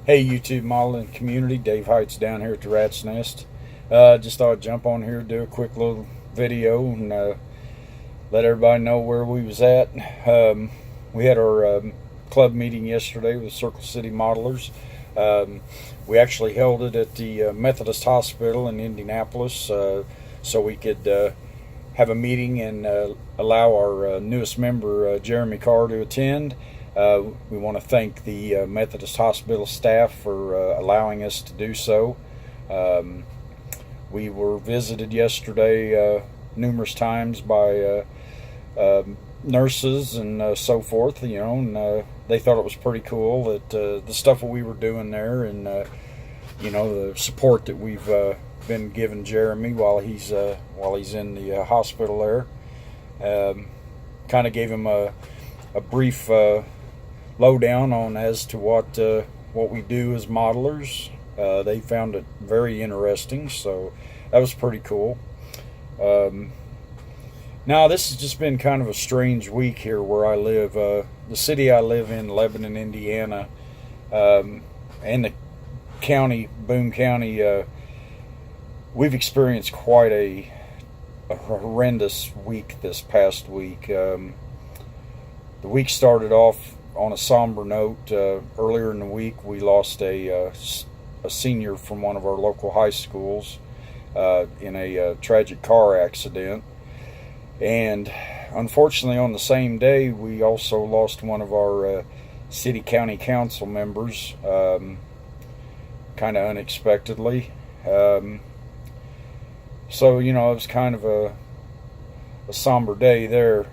Hey YouTube modeling community, Dave Heights down here at the Rat's Nest. Just thought I'd jump on here, do a quick little video and let everybody know where we was at. We had our club meeting yesterday with Circle City Modelers. We actually held it at the Methodist Hospital in Indianapolis so we could have a meeting and allow our newest member, Jeremy Carr, to attend. We want to thank the Methodist Hospital staff for allowing us to do so. We were visited yesterday numerous times by nurses and so forth, you know, and they thought it was pretty cool that the stuff that we were doing there, and you know, the support that we've been giving Jeremy while he's in the hospital there. Kind of gave him a brief lowdown on as to what we do as modelers. They found it very interesting, so that was pretty cool. Now this has just been kind of a strange week here where I live. The city I live in, Lebanon, Indiana, and the county, Boone County, we've experienced quite a horrendous week this past week. The week started off on a somber note. Earlier in the week, we lost a senior from one of our local high schools in a tragic car accident. And unfortunately, on the same day, we also lost one of our city county council members, kind of unexpectedly. So, you know, it was kind of a somber day there.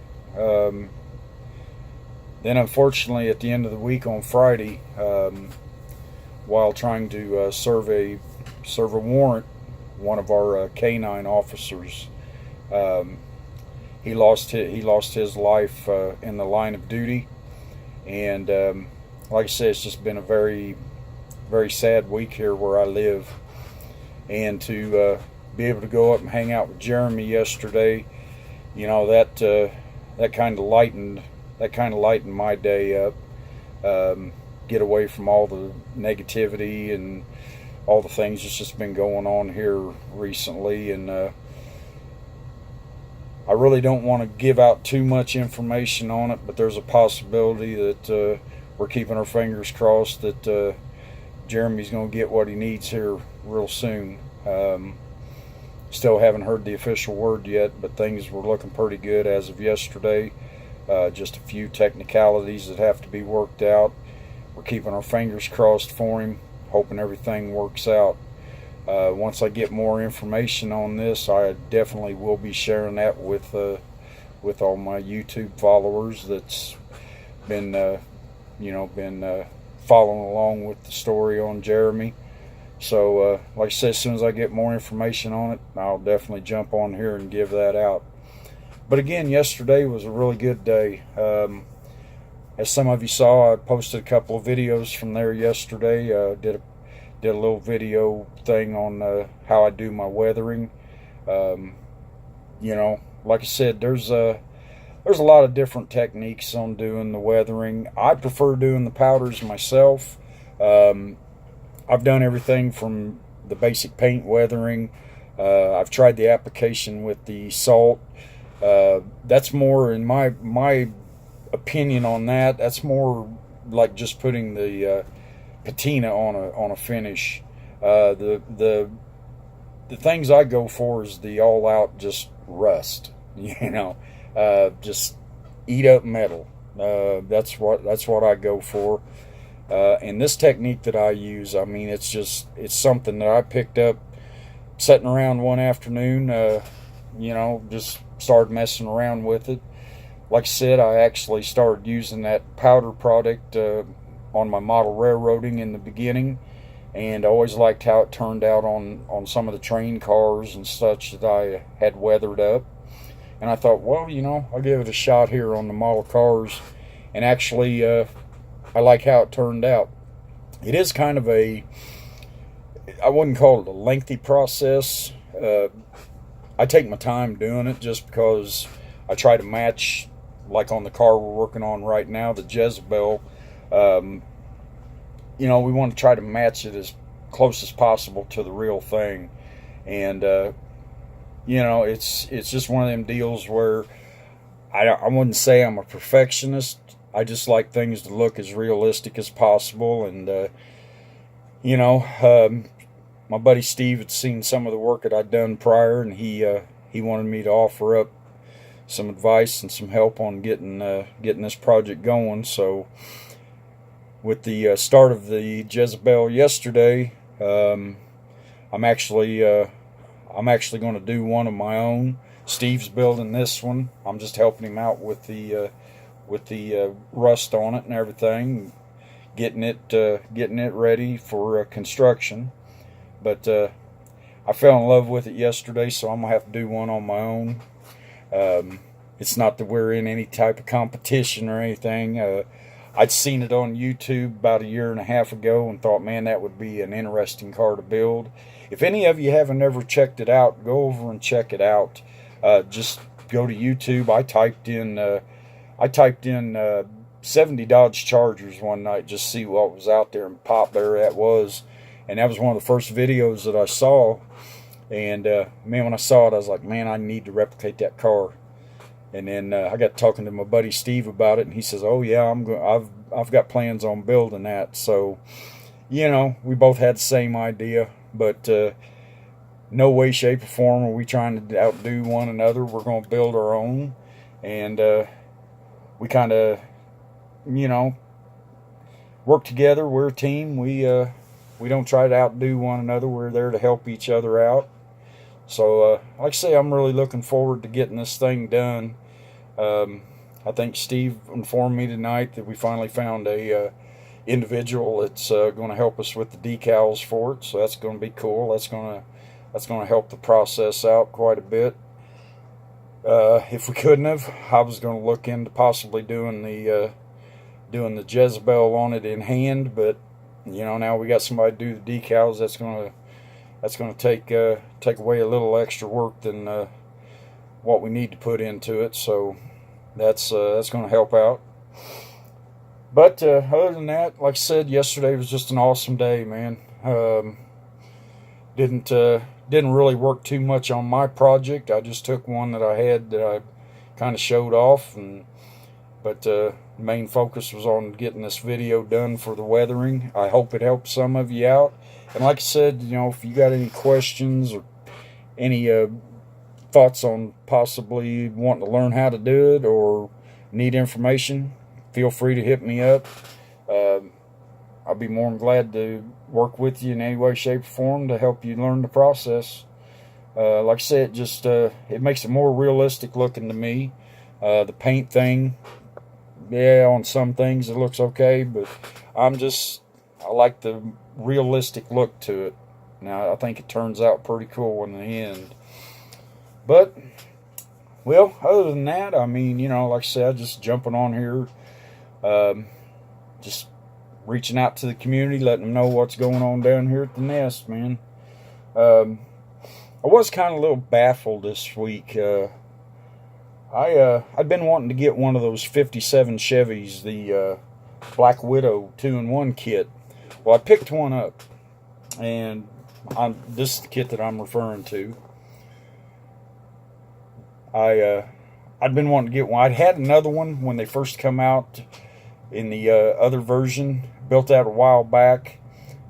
Then, unfortunately, at the end of the week on Friday, while trying to serve a warrant, one of our canine officers, he lost his life in the line of duty. And like I said, it's just been a very, very sad week here where I live. And to be able to go up and hang out with Jeremy yesterday, you know, that kind of lightened my day up. Get away from all the negativity and all the things that's just been going on here recently. And I really don't want to give out too much information on it, but there's a possibility that we're keeping our fingers crossed that Jeremy's going to get what he needs here real soon. Still haven't heard the official word yet, but things were looking pretty good as of yesterday. Just a few technicalities that have to be worked out. We're keeping our fingers crossed for him, hoping everything works out. Once I get more information on this, I definitely will be sharing that with all my YouTube followers that's been following along with the story on Jeremy. So like I said, as soon as I get more information on it, I'll definitely jump on here and give that out. But again, yesterday was a really good day. As some of you saw, I posted a couple of videos from there yesterday. Did a little video thing on how I do my weathering. You know, like I said, there's a lot of different techniques on doing the weathering. I prefer doing the powders myself. I've done everything from the basic paint weathering. I've tried the application with the salt. That's more, in my opinion on that, that's more like just putting the patina on a finish. The things I go for is the all out just rust, you know, just eat up metal. That's what I go for. And this technique that I use, I mean, it's something that I picked up sitting around one afternoon, you know, just started messing around with it. Like I said, I actually started using that powder product on my model railroading in the beginning, and I always liked how it turned out on some of the train cars and such that I had weathered up. And I thought, well, you know, I'll give it a shot here on the model cars, and actually I like how it turned out. It is kind of I wouldn't call it a lengthy process. I take my time doing it just because I try to match, like on the car we're working on right now, the Jezebel. you know, we want to try to match it as close as possible to the real thing. And you know, it's just one of them deals where I wouldn't say I'm a perfectionist. I just like things to look as realistic as possible. And you know, my buddy Steve had seen some of the work that I'd done prior, and he wanted me to offer up some advice and some help on getting this project going. So with the start of the Jezebel yesterday, I'm actually going to do one of my own. Steve's building this one. I'm just helping him out with the rust on it and everything, getting it ready for construction. But I fell in love with it yesterday, so I'm gonna have to do one on my own. It's not that we're in any type of competition or anything. I'd seen it on YouTube about a year and a half ago and thought, man, that would be an interesting car to build. If any of you haven't ever checked it out, go over and check it out. Just go to YouTube. I typed in 70 Dodge Chargers one night, just see what was out there, and pop, there that was. And that was one of the first videos that I saw. And man, when I saw it, I was like, man, I need to replicate that car. And then I got talking to my buddy Steve about it, and he says, oh yeah, I've got plans on building that. So, you know, we both had the same idea, but no way, shape, or form are we trying to outdo one another. We're going to build our own. And we kind of, you know, work together. We're a team. We don't try to outdo one another. We're there to help each other out. So, like I say, I'm really looking forward to getting this thing done. I think Steve informed me tonight that we finally found a individual that's going to help us with the decals for it. So that's going to be cool. That's going to help the process out quite a bit. If we couldn't have, I was going to look into possibly doing the Jezebel on it in hand, but you know, now we got somebody to do the decals. That's going to take away a little extra work than what we need to put into it. So that's going to help out. But other than that, like I said, yesterday was just an awesome day, man. Didn't really work too much on my project. I just took one that I had that I kind of showed off, but the main focus was on getting this video done for the weathering. I hope it helps some of you out. And like I said, you know, if you got any questions or any thoughts on possibly wanting to learn how to do it or need information, feel free to hit me up. I'll be more than glad to work with you in any way, shape, or form to help you learn the process. Like I said, it makes it more realistic looking to me. The paint thing, yeah, on some things it looks okay, but I like the realistic look to it. Now, I think it turns out pretty cool in the end. But, well, other than that, I mean, you know, like I said, just jumping on here, just reaching out to the community, letting them know what's going on down here at the Nest, man. I was kind of a little baffled this week. I've been wanting to get one of those 57 Chevys, the Black Widow 2-in-1 kit. Well, I picked one up, and this is the kit that I'm referring to. I'd been wanting to get one. I'd had another one when they first come out in the other version, built out a while back.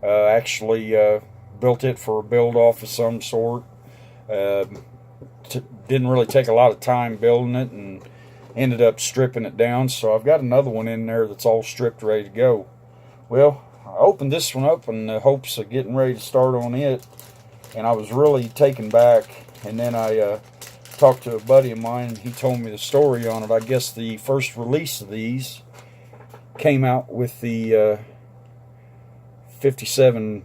Actually built it for a build-off of some sort. Didn't really take a lot of time building it and ended up stripping it down. So I've got another one in there that's all stripped, ready to go. Well, I opened this one up in the hopes of getting ready to start on it, and I was really taken back. And then I talked to a buddy of mine, and he told me the story on it. I guess the first release of these came out with the 57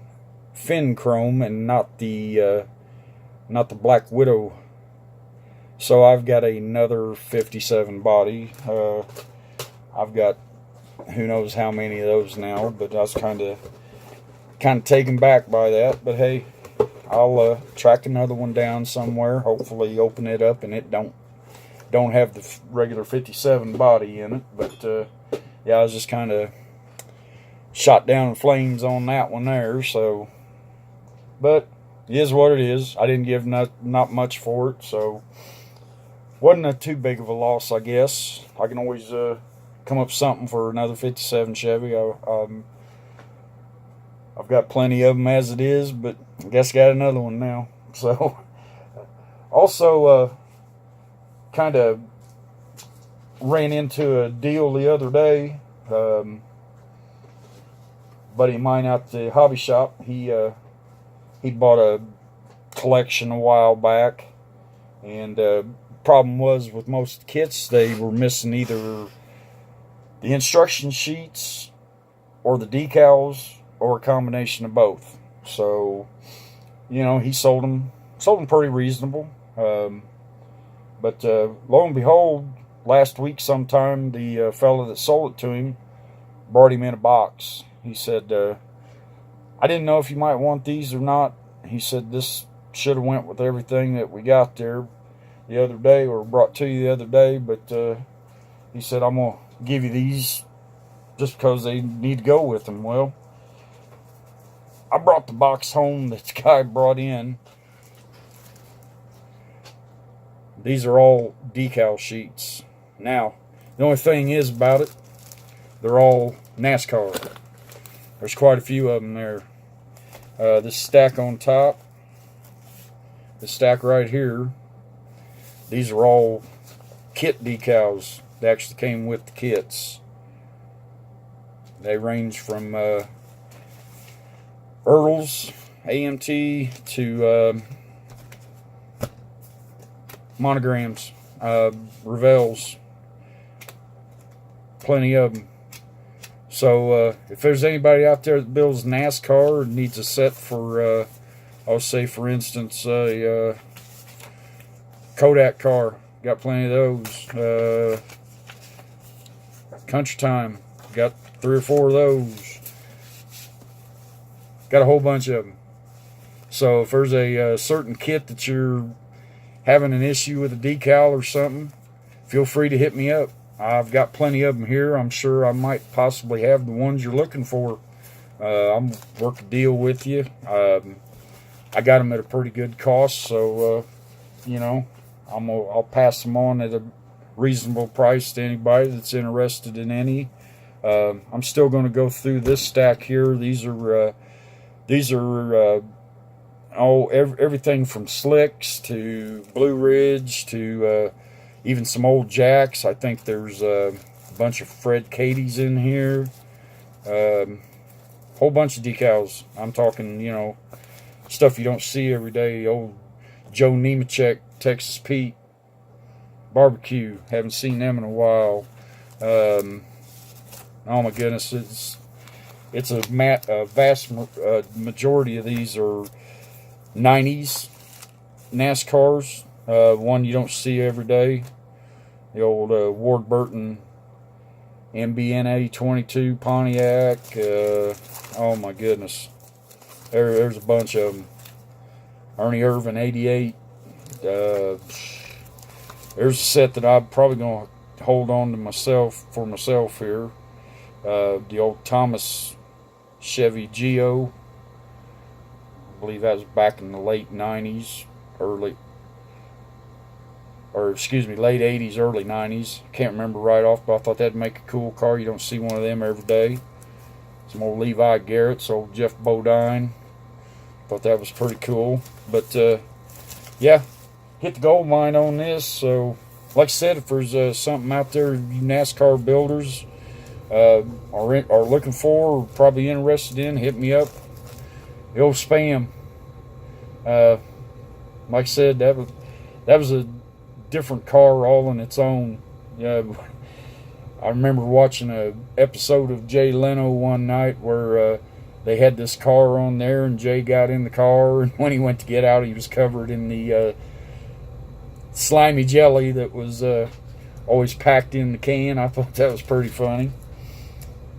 fin chrome and not the Black Widow. So I've got another 57 body. I've got who knows how many of those now, but I was kind of taken back by that. But hey, I'll track another one down somewhere. Hopefully, open it up and it don't have the regular 57 body in it. But yeah, I was just kind of shot down in flames on that one there. So, but it is what it is. I didn't give not much for it, so wasn't a too big of a loss, I guess. I can always come up with something for another 57 Chevy. I've got plenty of them as it is, but I guess I got another one now. So, also kind of ran into a deal the other day. Buddy of mine out at the hobby shop, he bought a collection a while back, and problem was with most kits, they were missing either the instruction sheets or the decals or a combination of both. So, you know, he sold them pretty reasonable. But lo and behold, last week sometime, the fella that sold it to him brought him in a box. He said, I didn't know if you might want these or not. He said, this should have went with everything that we got there the other day, or brought to you the other day, but he said, I'm going to give you these just because they need to go with them. Well, I brought the box home that the guy brought in. These are all decal sheets. Now, the only thing is about it, they're all NASCAR. There's quite a few of them there. This stack on top, this stack right here, these are all kit decals that actually came with the kits. They range from Earls, AMT, to monograms, Revels, plenty of them. So if there's anybody out there that builds NASCAR and needs a set for, I'll say for instance, a Kodak car, got plenty of those. Country Time, got 3 or 4 of those. Got a whole bunch of them. So if there's a certain kit that you're having an issue with a decal or something, feel free to hit me up. I've got plenty of them here. I'm sure I might possibly have the ones you're looking for. I'm work a deal with you. I got them at a pretty good cost, so you know, I'll pass them on at a reasonable price to anybody that's interested in any. I'm still going to go through this stack here. These are everything from Slicks to Blue Ridge to even some old Jacks. I think there's a bunch of Fred Cadys in here. Whole bunch of decals. I'm talking, you know, stuff you don't see every day. Old Joe Nemechek, Texas Pete, Barbecue. Haven't seen them in a while. Oh my goodness, it's a vast majority of these are 90s NASCARs. One you don't see every day. The old Ward Burton MBNA 22 Pontiac. Oh my goodness. There's a bunch of them. Ernie Irvin 88. There's a set that I'm probably going to hold on to for myself here. The old Thomas Chevy Geo. I believe that was back in the late 90s, late 80s, early 90s. Can't remember right off, but I thought that'd make a cool car. You don't see one of them every day. Some old Levi Garrett's, old Jeff Bodine. Thought that was pretty cool. But yeah, hit the gold mine on this. So, like I said, if there's something out there you NASCAR builders are looking for, or probably interested in, hit me up. The old spam. Like I said, that was a different car all on its own. I remember watching a episode of Jay Leno one night where they had this car on there, and Jay got in the car, and when he went to get out, he was covered in the slimy jelly that was always packed in the can. I thought that was pretty funny.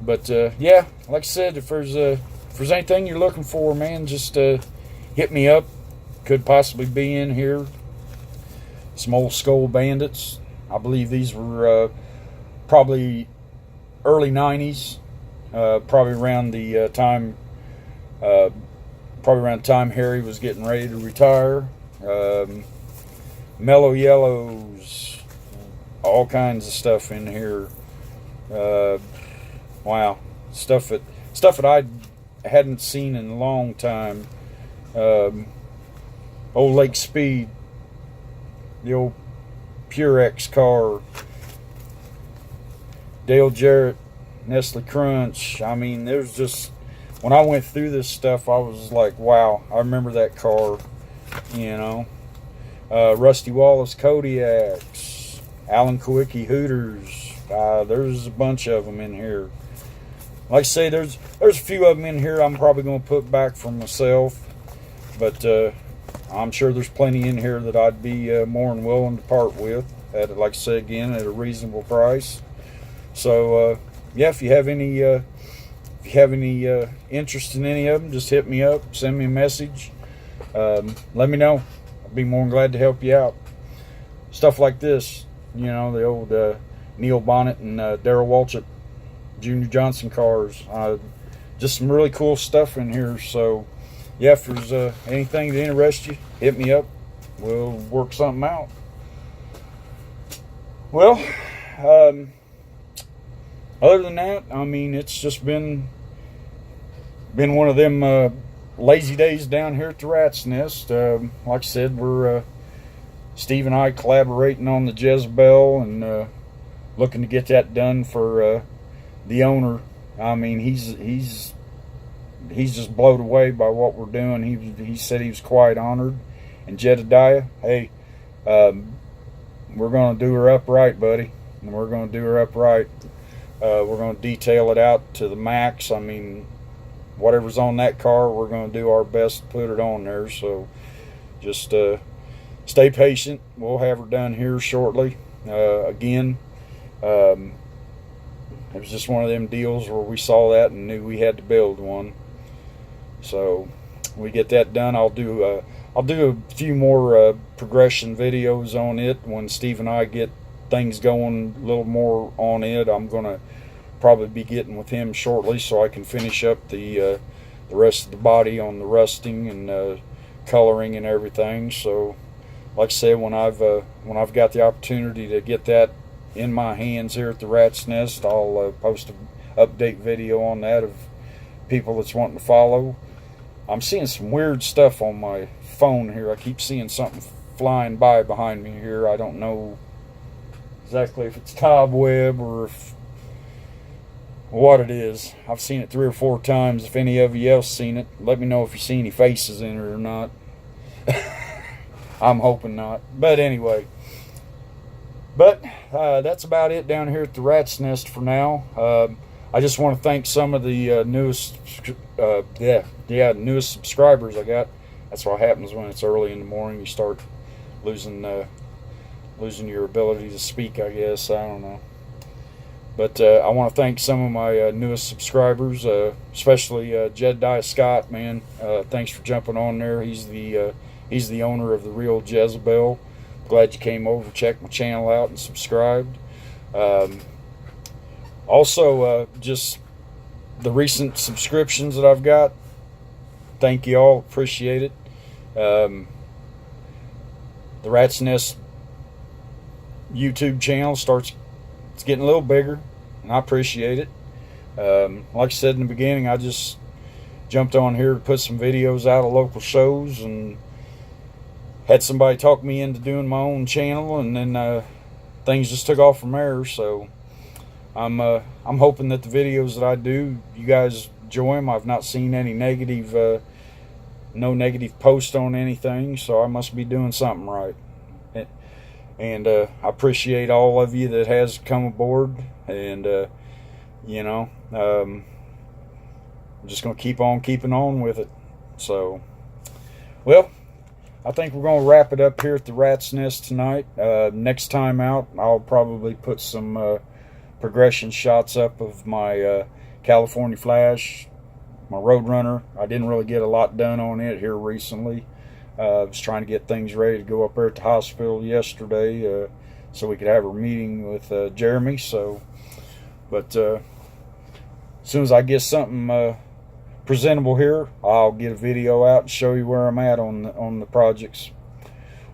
But yeah, like I said, if there's anything you're looking for, man, just hit me up. Could possibly be in here. Some old Skull Bandits. I believe these were probably early 90s. probably around the time Harry was getting ready to retire. Mellow yellows, all kinds of stuff in here. Wow, stuff that I hadn't seen in a long time. Old Lake Speed, the old Purex car, Dale Jarrett, Nestle Crunch. I mean, there's just, when I went through this stuff, I was like, wow, I remember that car, you know. Rusty Wallace Kodiaks, Alan Kowicki Hooters. There's a bunch of them in here. Like I say, there's a few of them in here I'm probably going to put back for myself, but I'm sure there's plenty in here that I'd be more than willing to part with, at, like I say again, at a reasonable price. So yeah, if you have any interest in any of them, just hit me up, send me a message, let me know. I'd be more than glad to help you out. Stuff like this, you know, the old Neil Bonnet and Darrell Waltrip Junior Johnson cars. Just some really cool stuff in here. So yeah, if there's anything that interests you, hit me up. We'll work something out. Well, other than that, I mean, it's just been one of them lazy days down here at the Rat's Nest. Like I said, we're Steve and I collaborating on the Jezebel and looking to get that done for the owner. I mean, he's just blown away by what we're doing. He said he was quite honored. And Jedediah, hey, we're going to do her up right, buddy. And we're going to do her up right. We're going to detail it out to the max. I mean, whatever's on that car, we're going to do our best to put it on there. So just stay patient. We'll have her done here shortly. Again, it was just one of them deals where we saw that and knew we had to build one. So when we get that done, I'll do a few more progression videos on it. When Steve and I get things going a little more on it, I'm gonna probably be getting with him shortly so I can finish up the rest of the body on the rusting and coloring and everything. So like I said, when I've got the opportunity to get that in my hands here at the Rat's Nest, I'll post an update video on that of people that's wanting to follow. I'm seeing some weird stuff on my phone here. I keep seeing something flying by behind me here. I don't know exactly if it's cobweb or what it is. I've seen it 3 or 4 times. If any of you else seen it, let me know if you see any faces in it or not. I'm hoping not. But anyway. But that's about it down here at the Rat's Nest for now. I just want to thank some of the newest subscribers I got. That's what happens when it's early in the morning. You start losing your ability to speak, I guess. I don't know. But I want to thank some of my newest subscribers, especially Jedediah Scott, man. Thanks for jumping on there. He's the owner of the Real Jezebel. Glad you came over, checked my channel out, and subscribed. Also, just the recent subscriptions that I've got. Thank you all. Appreciate it. The Rat's Nest YouTube channel it's getting a little bigger, and I appreciate it. Like I said in the beginning, I just jumped on here to put some videos out of local shows, and had somebody talk me into doing my own channel, and then things just took off from there. So I'm hoping that the videos that I do, you guys enjoy them. I've not seen any negative, no negative post on anything, so I must be doing something right. And I appreciate all of you that has come aboard, and you know, I'm just gonna keep on keeping on with it. So, well, I think we're going to wrap it up here at the Rat's Nest tonight. Next time out, I'll probably put some progression shots up of my California Flash, my Roadrunner. I didn't really get a lot done on it here recently. I was trying to get things ready to go up there at the hospital yesterday so we could have a meeting with Jeremy. So, but As soon as I get something presentable here, I'll get a video out and show you where I'm at on the projects.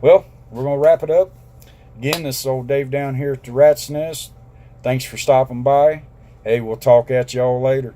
Well, we're going to wrap it up. Again, this is old Dave down here at the Rat's Nest. Thanks for stopping by. Hey, we'll talk at y'all later.